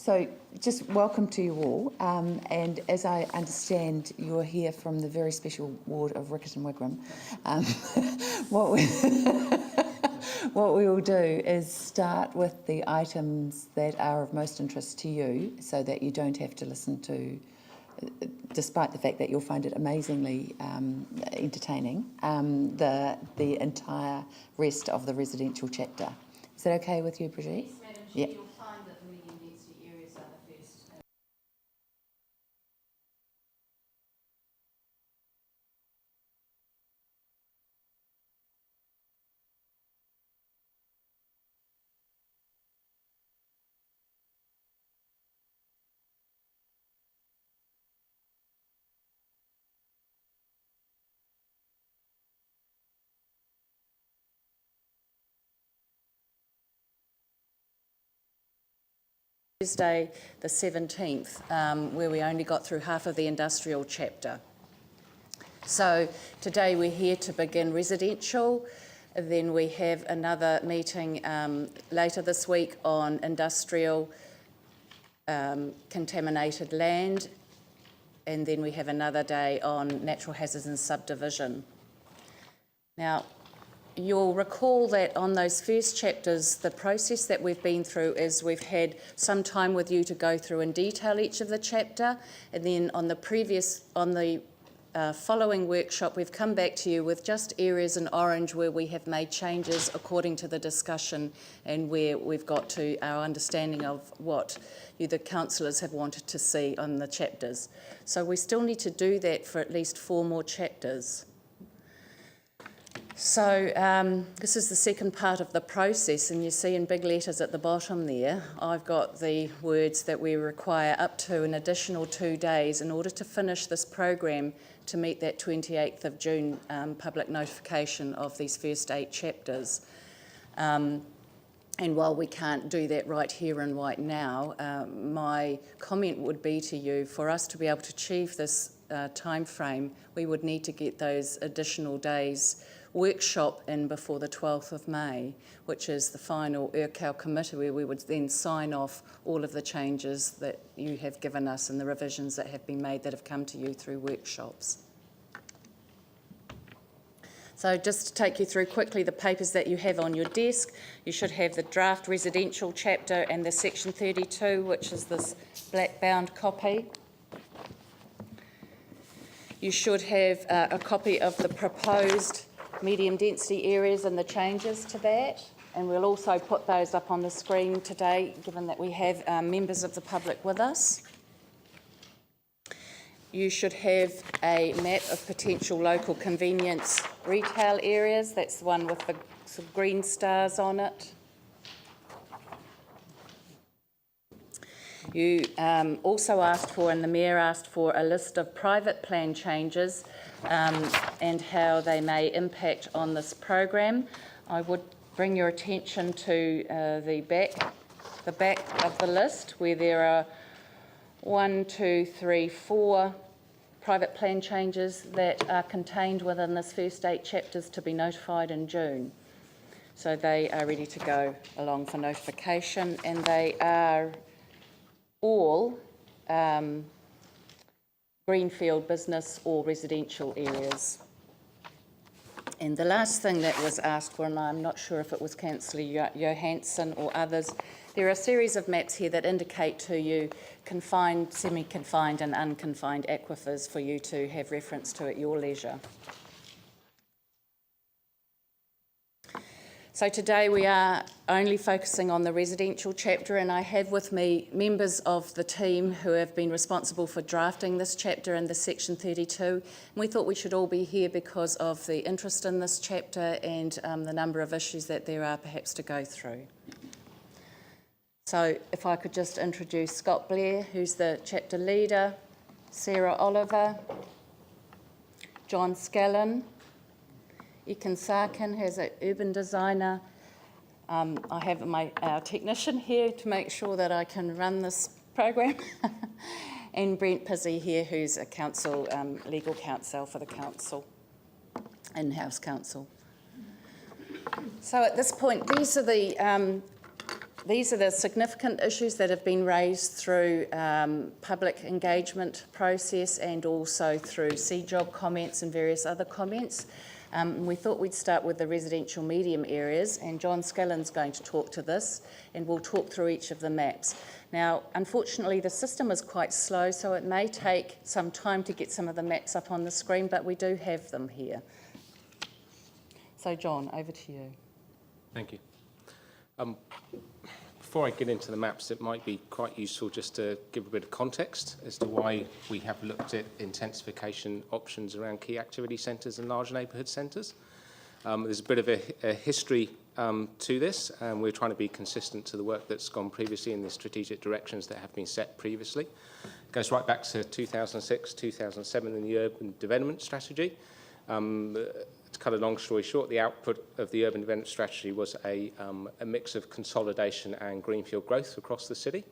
So just welcome to you all, and as I understand you're here from the very special ward of Riccarton Wigram, what we will do is start with the items that are of most interest to you so that you don't have to listen to, despite the fact that you'll find it amazingly entertaining, the entire rest of the residential chapter. Is that okay with you, Brigitte? Yes, Madam Chair. Yeah. You'll find that the medium density areas are the first. Thursday the 17th, where we only got through half of the industrial chapter. So today we're here to begin residential. Then we have another meeting later this week on industrial contaminated land, and then we have another day on natural hazards and subdivision. Now, you'll recall that on those first chapters, the process that we've been through is we've had some time with you to go through in detail each of the chapter, and then on the following workshop, we've come back to you with just areas in orange where we have made changes according to the discussion and where we've got to our understanding of what you, the councillors, have wanted to see on the chapters. So we still need to do that for at least 4 more chapters. So this is the second part of the process, and you see in big letters at the bottom there, I've got the words that we require up to an additional 2 days in order to finish this program to meet that 28th of June public notification of these first 8 chapters. And while we can't do that right here and right now, my comment would be to you, for us to be able to achieve this time frame, we would need to get those additional days workshop in before the 12th of May, which is the final ERCAL committee, where we would then sign off all of the changes that you have given us and the revisions that have been made that have come to you through workshops. So just to take you through quickly the papers that you have on your desk, you should have the draft residential chapter and the section 32, which is this black bound copy. You should have a copy of the proposed medium density areas and the changes to that, and we'll also put those up on the screen today, given that we have members of the public with us. You should have a map of potential local convenience retail areas. That's the one with the sort of green stars on it. You also asked for, and the Mayor asked for, a list of private plan changes and how they may impact on this program. I would bring your attention to the back of the list, where there are 4 private plan changes that are contained within this first 8 chapters to be notified in June. So they are ready to go along for notification, and they are all greenfield business or residential areas. And the last thing that was asked for, and I'm not sure if it was Councillor Johansson or others, there are a series of maps here that indicate to you confined, semi-confined and unconfined aquifers for you to have reference to at your leisure. So today we are only focusing on the residential chapter, and I have with me members of the team who have been responsible for drafting this chapter and the section 32. And we thought we should all be here because of the interest in this chapter and the number of issues that there are perhaps to go through. So if I could just introduce Scott Blair, who's the chapter leader, Sarah Oliver, John Scallon, Ekin Sarkin, who's an urban designer. I have our technician here to make sure that I can run this program, and Brent Pizzi here, who's a council legal counsel for the council, in-house counsel. So at this point, these are the These are the significant issues that have been raised through public engagement process and also through CJOB comments and various other comments. We thought we'd start with the residential medium areas, and John Skillen's going to talk to this, and we'll talk through each of the maps. Now, unfortunately, the system is quite slow, so it may take some time to get some of the maps up on the screen, but we do have them here. So, John, over to you. Thank you. Before I get into the maps, it might be quite useful just to give a bit of context as to why we have looked at intensification options around key activity centres and large neighbourhood centres. There's a bit of a history to this, and we're trying to be consistent to the work that's gone previously in the strategic directions that have been set previously. It goes right back to 2006, 2007 in the urban development strategy. To cut a long story short, the output of the urban development strategy was a mix of consolidation and greenfield growth across the city.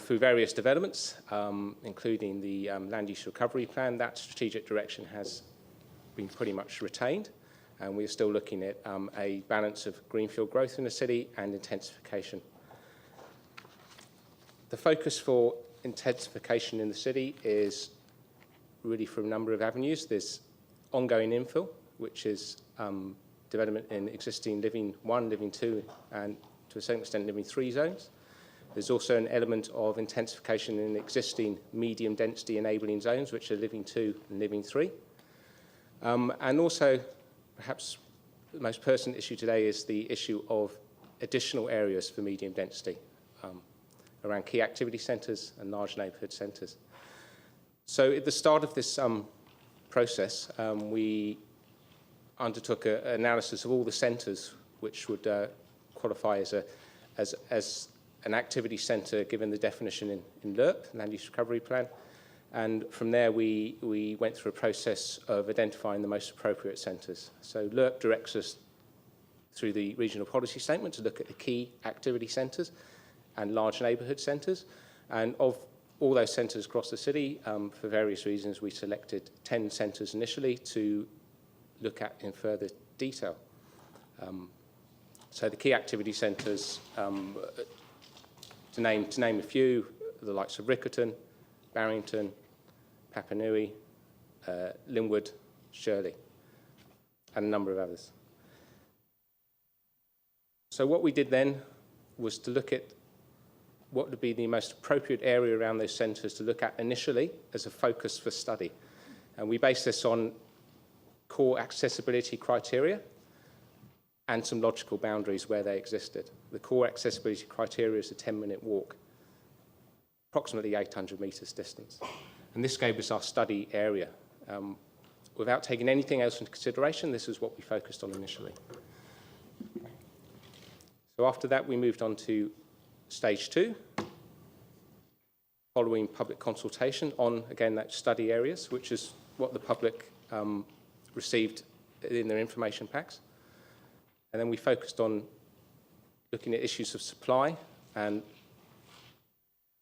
Through various developments, including the land use recovery plan, that strategic direction has been pretty much retained, and we're still looking at a balance of greenfield growth in the city and intensification. The focus for intensification in the city is really from a number of avenues. There's ongoing infill, which is development in existing Living 1, Living 2, and to a certain extent Living 3 zones. There's also an element of intensification in existing medium density enabling zones, which are Living 2 and Living 3. And also, perhaps the most pertinent issue today is the issue of additional areas for medium density around key activity centres and large neighbourhood centres. So at the start of this process, we undertook an analysis of all the centres which would qualify as an activity centre given the definition in LURP, Land Use Recovery Plan. And from there, we went through a process of identifying the most appropriate centres. So LURP directs us through the regional policy statement to look at the key activity centres and large neighbourhood centres. And of all those centres across the city, for various reasons, we selected 10 centres initially to look at in further detail. So the key activity centres, to name a few, the likes of Riccarton, Barrington, Papanui, Linwood, Shirley, and a number of others. So what we did then was to look at what would be the most appropriate area around those centres to look at initially as a focus for study. And we based this on core accessibility criteria and some logical boundaries where they existed. The core accessibility criteria is a 10-minute walk, approximately 800 metres distance. And this gave us our study area. Without taking anything else into consideration, this is what we focused on initially. So after that, we moved on to stage 2, following public consultation on, again, that study areas, which is what the public received in their information packs. And then we focused on looking at issues of supply and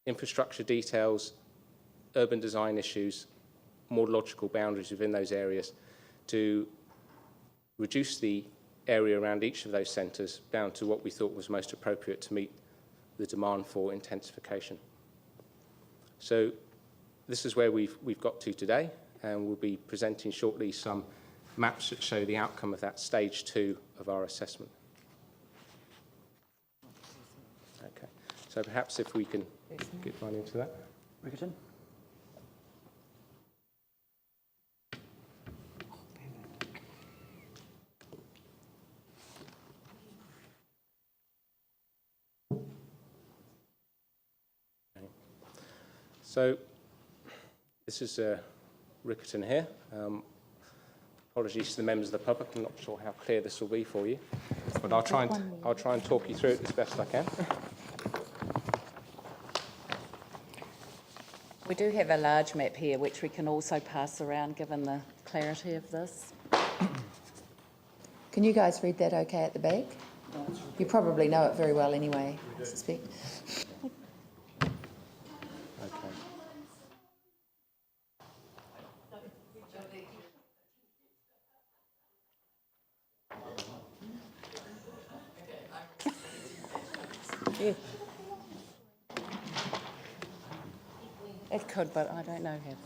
infrastructure details, urban design issues, more logical boundaries within those areas to reduce the area around each of those centres down to what we thought was most appropriate to meet the demand for intensification. So this is where we've got to today, and we'll be presenting shortly some maps that show the outcome of that stage 2 of our assessment. Okay, so perhaps if we can get right into that. Riccarton. So this is Riccarton here. Apologies to the members of the public. I'm not sure how clear this will be for you, but I'll try and talk you through it as best I can. We do have a large map here, which we can also pass around, given the clarity of this. Can you guys read that okay at the back? You probably know it very well anyway, I suspect. Yeah. It could, but I don't know how to.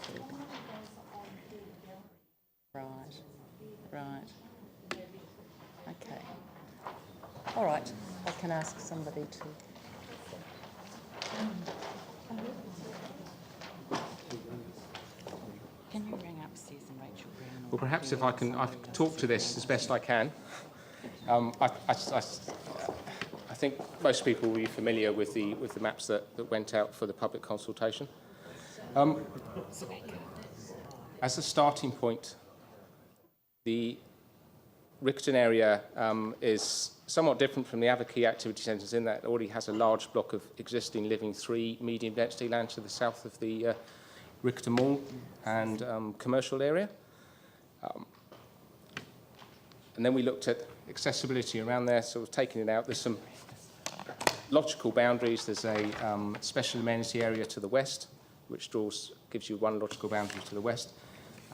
Right. Okay. All right. I can ask somebody to. Can you ring up Susan Rachel Brown? Well, perhaps if I can talk to this as best I can. I think most people will be familiar with the maps that went out for the public consultation. As a starting point, the Riccarton area is somewhat different from the other key activity centres in that it already has a large block of existing Living 3 medium density land to the south of the Riccarton Mall and commercial area. And then we looked at accessibility around there, sort of taking it out. There's some logical boundaries. There's a special amenity area to the west, which gives you one logical boundary to the west.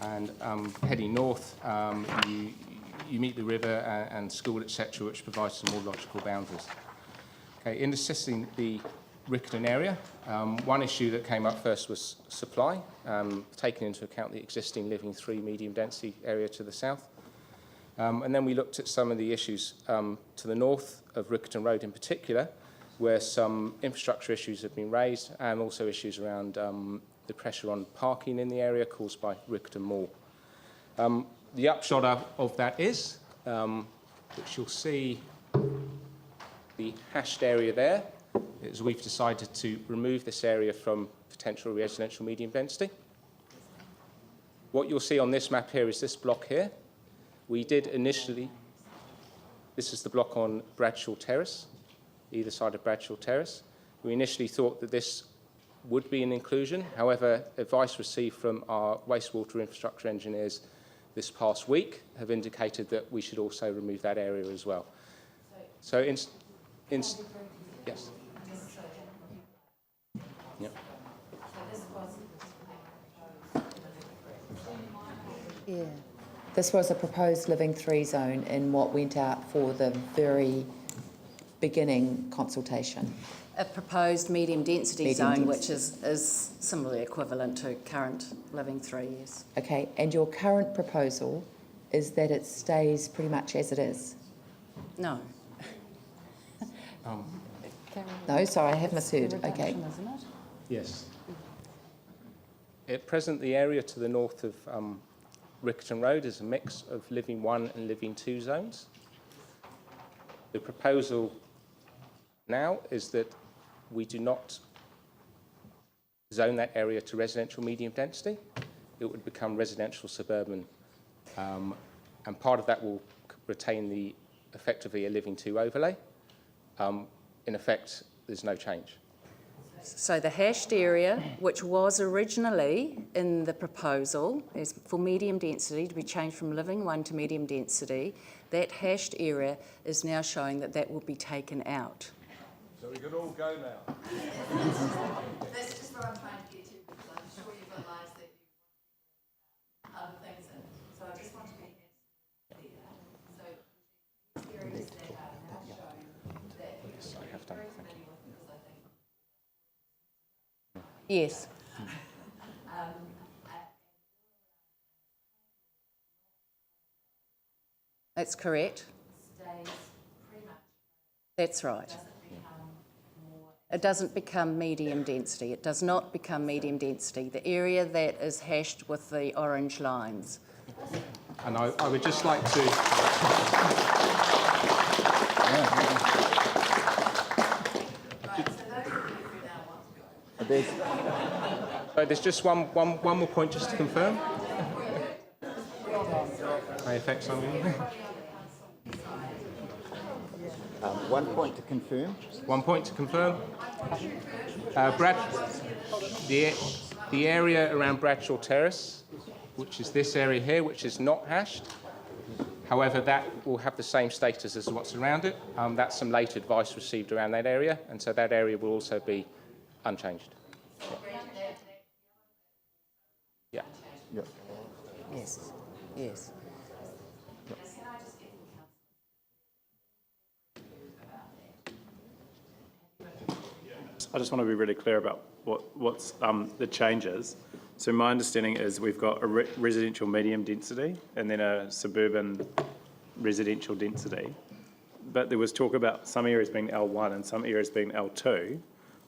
And heading north, you meet the river and school, etc., which provides some more logical boundaries. Okay, in assessing the Riccarton area, one issue that came up first was supply, taking into account the existing Living 3 medium density area to the south. And then we looked at some of the issues to the north of Riccarton Road in particular, where some infrastructure issues have been raised, and also issues around the pressure on parking in the area caused by Riccarton Mall. The upshot of that is, which you'll see the hashed area there, is we've decided to remove this area from potential residential medium density. What you'll see on this map here is this block here. We did initially, this is the block on Bradshaw Terrace, either side of Bradshaw Terrace. We initially thought that this would be an inclusion. However, advice received from our wastewater infrastructure engineers this past week have indicated that we should also remove that area as well. So, yes. Yeah. Yeah. This was a proposed Living 3 zone in what went out for the very beginning consultation. A proposed medium density Medium zone, density. which is similarly equivalent to current Living 3, yes. Okay, and your current proposal is that it stays pretty much as it is? No. No, sorry, I have misheard. Okay. Isn't it? Yes. At present, the area to the north of Riccarton Road is a mix of Living 1 and Living 2 zones. The proposal now is that we do not zone that area to residential medium density. It would become residential suburban, and part of that will retain effectively a Living 2 overlay. In effect, there's no change. So the hashed area, which was originally in the proposal is for medium density to be changed from Living 1 to medium density, that hashed area is now showing that that will be taken out. So we can all go now. That's just where I'm trying to get to, because I'm sure you've realised that you want other things in. So I just want to be clear. So areas that are now showing that you're very familiar with, because I think. Yes. That's correct. Stays pretty much. That's right. It doesn't become medium density. It does not become medium density. The area that is hashed with the orange lines. And I would just like to... There's just one more point just to confirm. May affect some of you. 1 point to confirm. 1 point to confirm. The area around Bradshaw Terrace, which is this area here, which is not hashed. However, that will have the same status as what's around it. That's some late advice received around that area, and so that area will also be unchanged. Yeah. Yeah. Yes. Yes. I just want to be really clear about what's the changes. So my understanding is we've got a residential medium density and then a suburban residential density. But there was talk about some areas being L1 and some areas being L2.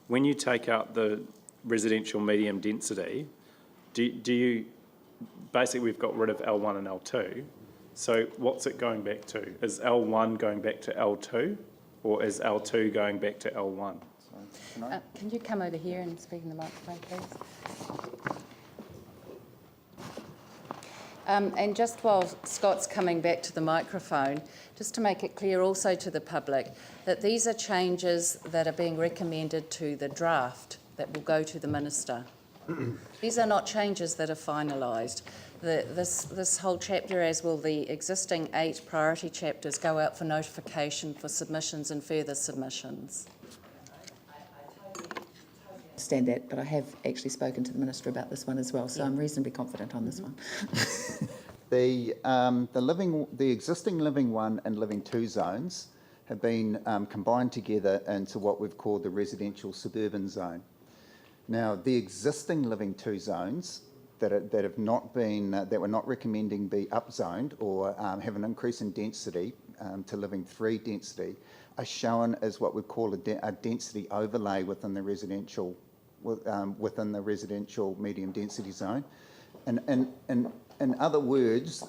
When you take out the residential medium density, do you, basically we've got rid of L1 and L2. So what's it going back to? Is L1 going back to L2 or is L2 going back to L1? Can you come over here and speak in the microphone, please? And just while Scott's coming back to the microphone, just to make it clear also to the public that these are changes that are being recommended to the draft that will go to the Minister. These are not changes that are finalised. This whole chapter, as will the existing 8 priority chapters, go out for notification for submissions and further submissions. Understand that, but I have actually spoken to the Minister about this one as well, so I'm reasonably confident on this one. The existing Living 1 and Living 2 zones have been combined together into what we've called the residential suburban zone. Now, the existing Living 2 zones that have not been, that we're not recommending be upzoned or have an increase in density to Living 3 density, are shown as what we call a density overlay within the residential medium density zone. And in other words,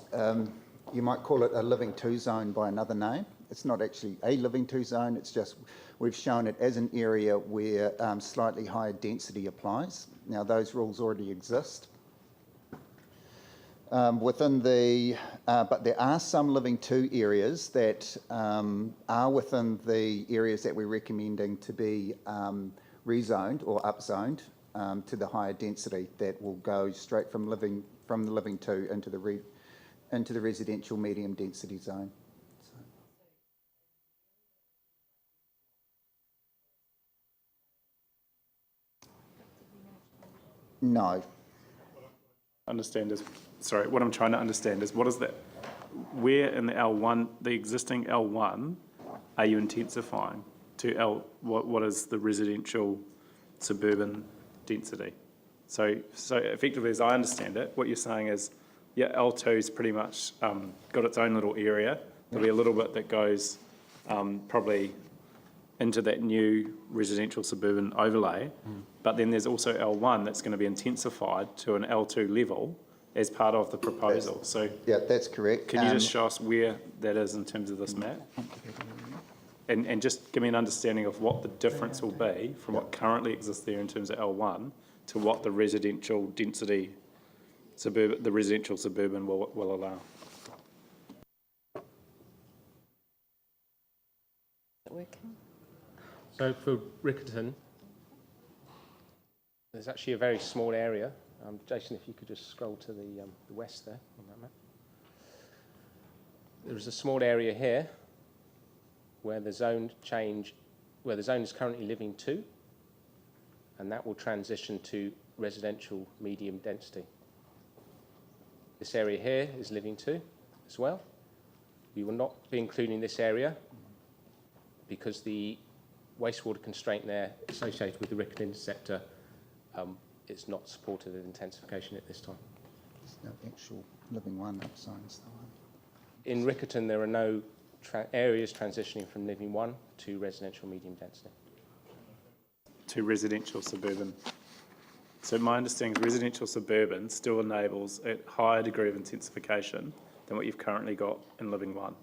you might call it a Living 2 zone by another name. It's not actually a Living 2 zone, it's just we've shown it as an area where slightly higher density applies. Now, those rules already exist. But there are some Living 2 areas that are within the areas that we're recommending to be rezoned or upzoned to the higher density that will go straight from the Living 2 into the residential medium density zone. No. What I'm trying to understand is what is that? Where in the L1, the existing L1, are you intensifying to what is the residential suburban density? So effectively, as I understand it, what you're saying is, yeah, L2's pretty much got its own little area. There'll be a little bit that goes probably into that new residential suburban overlay, but then there's also L1 that's going to be intensified to an L2 level as part of the proposal. Yeah, that's correct. Can you just show us where that is in terms of this map? And just give me an understanding of what the difference will be from what currently exists there in terms of L1 to what the residential density the residential suburban will allow. Is it working? So for Riccarton, there's actually a very small area. Jason, if you could just scroll to the west there on that map. There is a small area here where the zone is currently Living 2, and that will transition to residential medium density. This area here is Living 2 as well. We will not be including this area because the wastewater constraint there associated with the Riccarton interceptor is not supported of intensification at this time. There's no actual Living 1 upzones. In Riccarton, there are no areas transitioning from Living 1 to residential medium density. To residential suburban. So my understanding is residential suburban still enables a higher degree of intensification than what you've currently got in Living 1.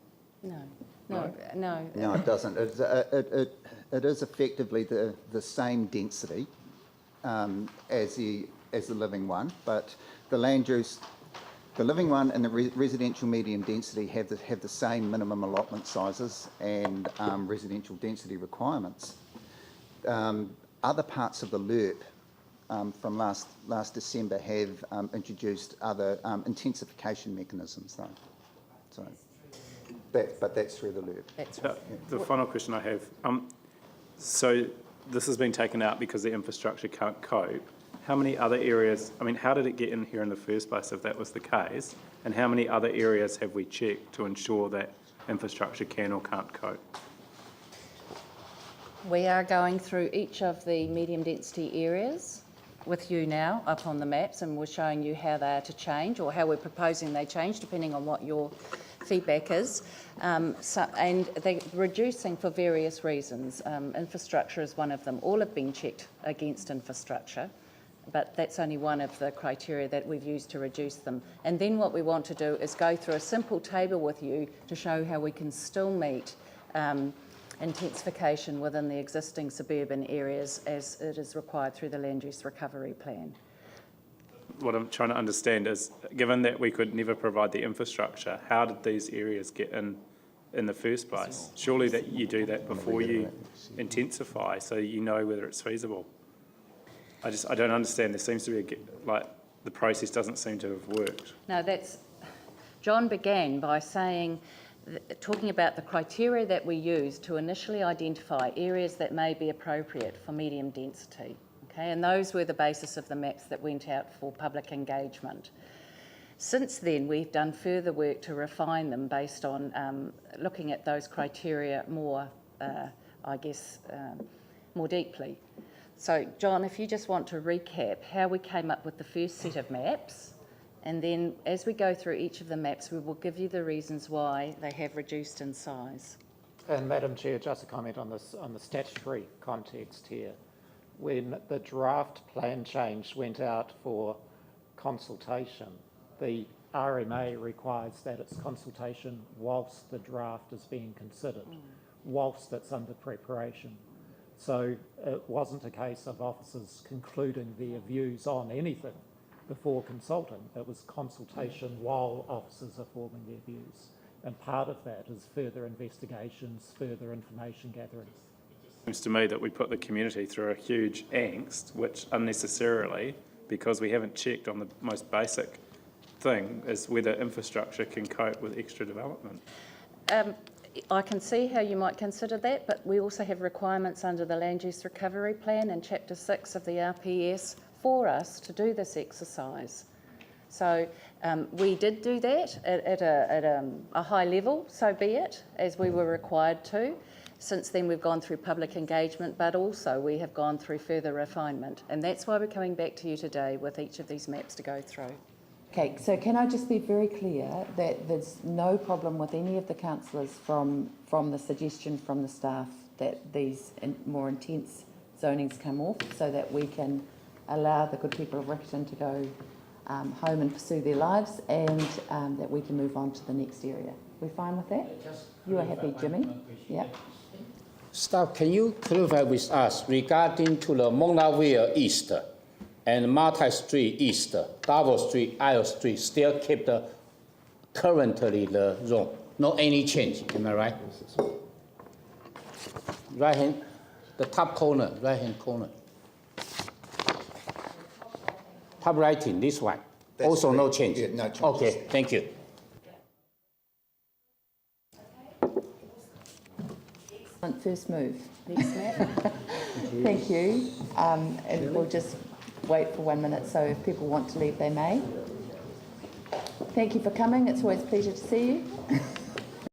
No, it doesn't. It is effectively the same density as the Living 1, but the land use, the Living 1 and the residential medium density have the same minimum allotment sizes and residential density requirements. Other parts of the LERP from last December have introduced other intensification mechanisms, though. So, but that's through the LERP. That's right. The final question I have, so this has been taken out because the infrastructure can't cope. How many other areas, how did it get in here in the first place if that was the case? And how many other areas have we checked to ensure that infrastructure can or can't cope? We are going through each of the medium density areas with you now up on the maps, and we're showing you how they are to change, or how we're proposing they change depending on what your feedback is. And they're reducing for various reasons. Infrastructure is one of them. All have been checked against infrastructure, but that's only one of the criteria that we've used to reduce them. And then what we want to do is go through a simple table with you to show how we can still meet intensification within the existing suburban areas as it is required through the Land Use Recovery Plan. What I'm trying to understand is, given that we could never provide the infrastructure, how did these areas get in the first place? Surely that you do that before you intensify, so you know whether it's feasible. I don't understand. There seems to be the process doesn't seem to have worked. No, John began by talking about the criteria that we use to initially identify areas that may be appropriate for medium density. Okay, and those were the basis of the maps that went out for public engagement. Since then, we've done further work to refine them based on looking at those criteria more, more deeply. So, John, if you just want to recap how we came up with the first set of maps, and then as we go through each of the maps, we will give you the reasons why they have reduced in size. And Madam Chair, just a comment on this, on the statutory context here. When the draft plan change went out for consultation, the RMA requires that it's consultation whilst the draft is being considered, whilst it's under preparation. So it wasn't a case of officers concluding their views on anything before consulting. It was consultation while officers are forming their views. And part of that is further investigations, further information gathering. It seems to me that we put the community through a huge angst, which unnecessarily, because we haven't checked on the most basic thing, is whether infrastructure can cope with extra development. I can see how you might consider that, but we also have requirements under the Land Use Recovery Plan and Chapter 6 of the RPS for us to do this exercise. So we did do that at a high level, so be it, as we were required to. Since then we've gone through public engagement, but also we have gone through further refinement. And that's why we're coming back to you today with each of these maps to go through. Okay, so can I just be very clear that there's no problem with any of the councillors from the suggestion from the staff that these more intense zonings come off, so that we can allow the good people of Riccarton to go home and pursue their lives, and that we can move on to the next area. We fine with that? You are happy, Jimmy? Yeah. Staff, can you clarify with us regarding to the Monaville East and Marta Street East, Double Street, Isle Street, still keep the currently the zone, no any change, am I right? Right hand, the top corner, right hand corner. Top writing, this one. That's also correct. no change? Yeah, no change. Okay, thank you. Excellent first move. Next map. Thank you. And we'll just wait for 1 minute, so if people want to leave, they may. Thank you for coming. It's always a pleasure to see you.